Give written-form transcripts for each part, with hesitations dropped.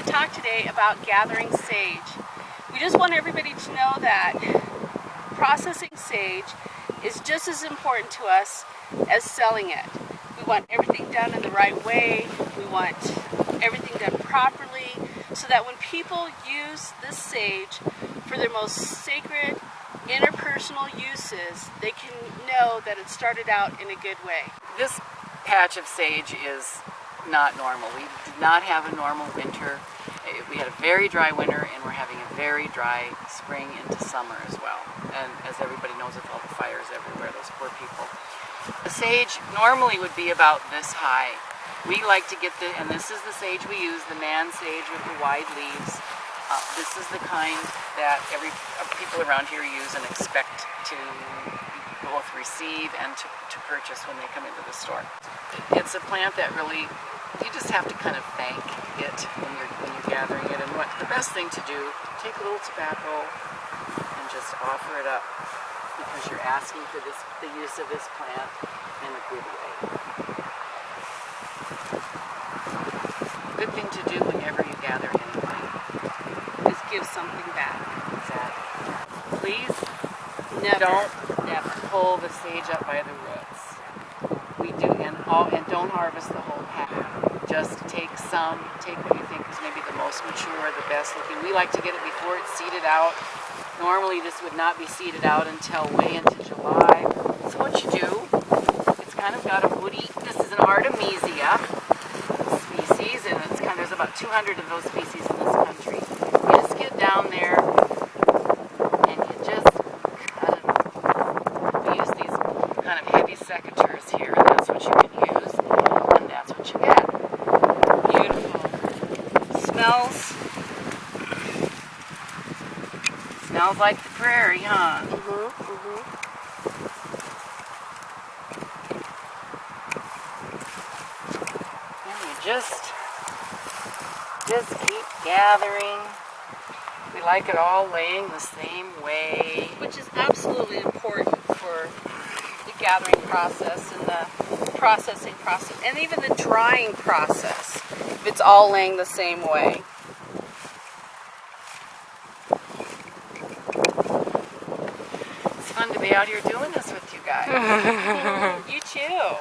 talk today about gathering sage. We just want everybody to know that processing sage is just as important to us as selling it. We want everything done in the right way. We want everything done properly so that when people use this sage for their most sacred interpersonal uses, they can know that it started out in a good way. This patch of sage is not normal. We do not have a normal winter. We had a very dry winter, and we're having a very dry spring into summer as well. And as everybody knows, with all the fires everywhere, those poor people. The sage normally would be about this high. We like to get and this is the sage we use, the man sage with the wide leaves. This is the kind that people around here use and expect to both receive and to purchase when they come into the store. It's a plant that really, you just have to kind of thank it when you're gathering it. And what the best thing to do, take a little tobacco and just offer it up, because you're asking for the use of this plant in a good way. Good thing to do whenever you gather anything. Just give something back. Exactly. Please Never pull the sage up by the roots. We do, and don't harvest the whole pack. Just take what you think is maybe the most mature, the best looking. We like to get it before it's seeded out. Normally this would not be seeded out until way into July. So what you do, it's kind of got a woody, this is an Artemisia species, and there's about 200 of those species in this country. You just get down there and you just we use these kind of heavy secateurs here, and that's what you can use, and that's what you get. Beautiful. Smells like the prairie, huh? And you just keep gathering. We like it all laying the same way. Which is absolutely important for the gathering process and the processing process, and even the drying process, if it's all laying the same way. It's fun to be out here doing this with you guys. You too.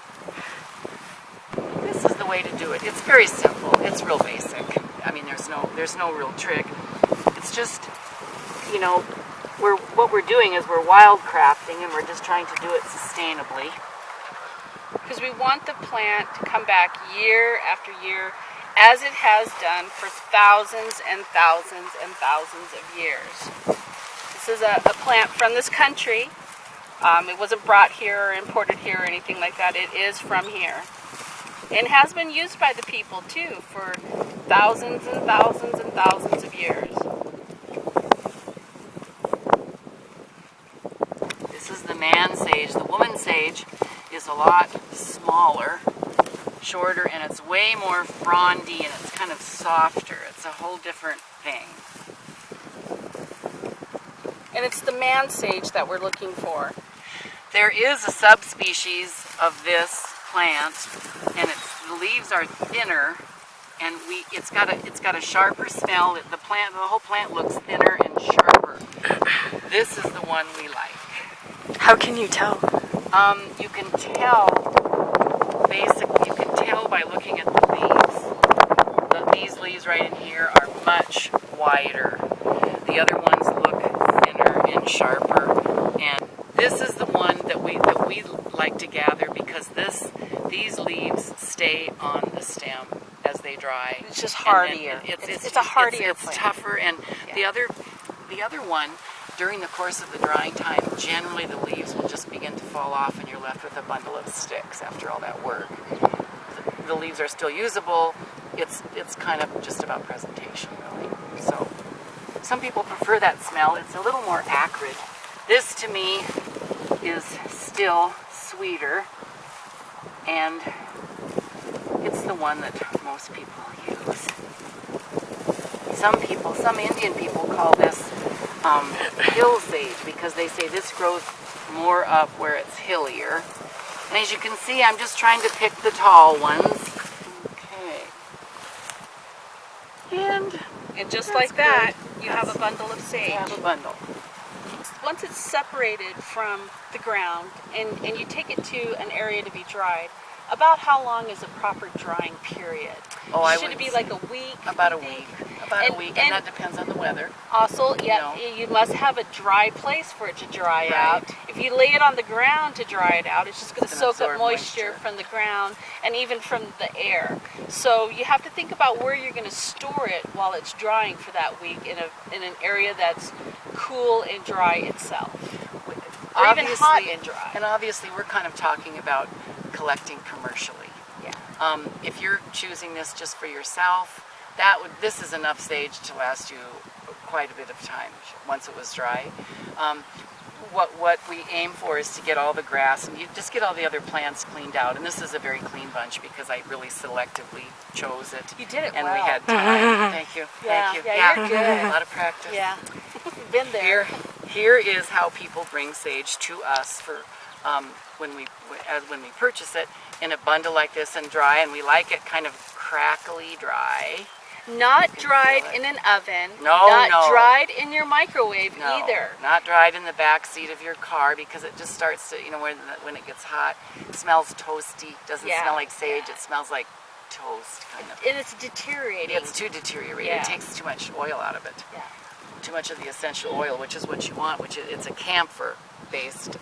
This is the way to do it. It's very simple. It's real basic. I mean, there's no real trick. It's just, what we're doing is we're wildcrafting, and we're just trying to do it sustainably. Because we want the plant to come back year after year, as it has done for thousands and thousands and thousands of years. This is a plant from this country. It wasn't brought here or imported here or anything like that. It is from here. And has been used by the people too for thousands and thousands and thousands of years. This is the man sage. The woman sage is a lot smaller, shorter, and it's way more frondy, and it's kind of softer. It's a whole different thing. And it's the man sage that we're looking for. There is a subspecies of this plant, and the leaves are thinner, and it's got a sharper smell. The whole plant looks thinner and sharper. This is the one we like. How can you tell? You can tell, basically, you can tell by looking at the leaves. These leaves right in here are much wider. The other ones look thinner and sharper, and this is the one that we like to gather, because these leaves stay on the stem as they dry. It's just hardier. It's a hardier It's plant. tougher, and Yeah. the other one, during the course of the drying time, generally the leaves will just begin to fall off, and you're left with a bundle of sticks after all that work. The leaves are still usable. It's kind of just about presentation, really. So some people prefer that smell. It's a little more acrid. This, to me, is still sweeter, and it's the one that most people use. Some Indian people call this hill sage, because they say this grows more up where it's hillier. And as you can see, I'm just trying to pick the tall ones. Okay. And And just That's like that, good. you have a bundle of sage. you have a bundle. Once it's separated from the ground and you take it to an area to be dried, about how long is a proper drying period? Oh, I Should would it be say like a week? about a you think? week. About a week, and that depends on the weather. Also, yeah, You you must have a dry place for it to dry Right. out. If you lay it on the ground to dry it out, it's just going to It's gonna soak up absorb moisture from the ground and even from the air. So you have to think about where you're going to store it while it's drying for that week in an area that's cool and dry itself, or even hot and dry. And obviously, we're kind of talking about collecting commercially. Yeah. If you're choosing this just for yourself, this is enough sage to last you quite a bit of time once it was dry. What we aim for is to get all the grass and you just get all the other plants cleaned out. And this is a very clean bunch because I really selectively chose it. You did it and well. we had time. Thank you. Yeah, Thank you. yeah, you're good. A lot of practice. Yeah, you've been there. Here is how people bring sage to us for when we purchase it in a bundle like this and dry, and we like it kind of crackly dry. Not dried in an oven. No, not dried in your microwave No, either. not dried in the back seat of your car because it just starts to, when it gets hot, it smells toasty. Doesn't smell like sage. Yeah. It smells like toast kind of. And it's deteriorating. It's too deteriorated. Yeah. It takes too much oil out of it. Yeah. Too much of the essential oil, which is what you want. It's a camphor-based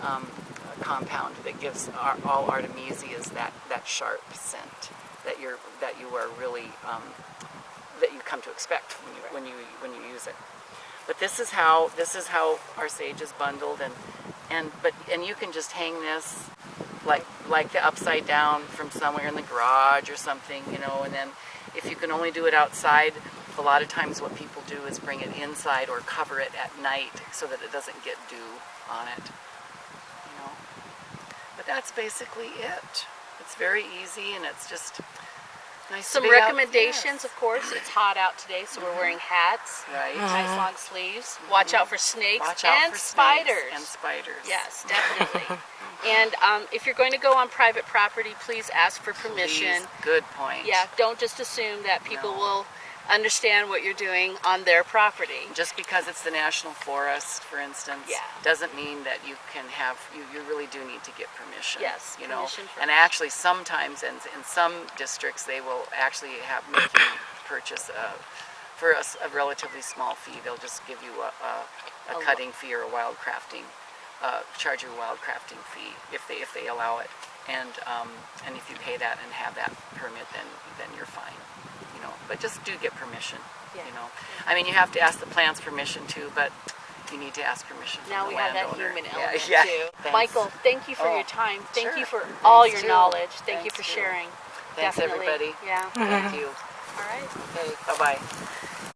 compound that gives all artemisias that sharp scent that you are really that you come to expect when you use it. But this is how our sage is bundled, and you can just hang this like the upside down from somewhere in the garage or something, and then if you can only do it outside, a lot of times what people do is bring it inside or cover it at night so that it doesn't get dew on it. But that's basically it. It's very easy, and it's just nice. Some to be recommendations, out. of course. It's hot out today, so we're wearing hats, Right. nice long sleeves. Watch out for snakes Watch out and for spiders. snakes and spiders. Yes, definitely. And if you're going to go on private property, please ask for permission. Please. Good point. Yeah, don't just assume that people No. will understand what you're doing on their property. Just because it's the national forest, for instance, doesn't mean that you can have. You really do need to get permission. Yes, permission first. And actually, sometimes in some districts, they will actually make you purchase for a relatively small fee. They'll just give you a cutting fee or a charge you a wildcrafting fee if they allow it. And if you pay that and have that permit, then you're fine. But just do get permission. Yeah. I mean, you have to ask the plants permission too, but you need to ask permission from Now the we have that landowner. human element Yeah. too. Thanks. Michael, thank you for Oh, your time. Thank sure. you for all Thanks, your too. knowledge. Thank you Thanks, for too. sharing. Thanks, Definitely. everybody. Yeah. Thank you. All right. Okay, bye-bye.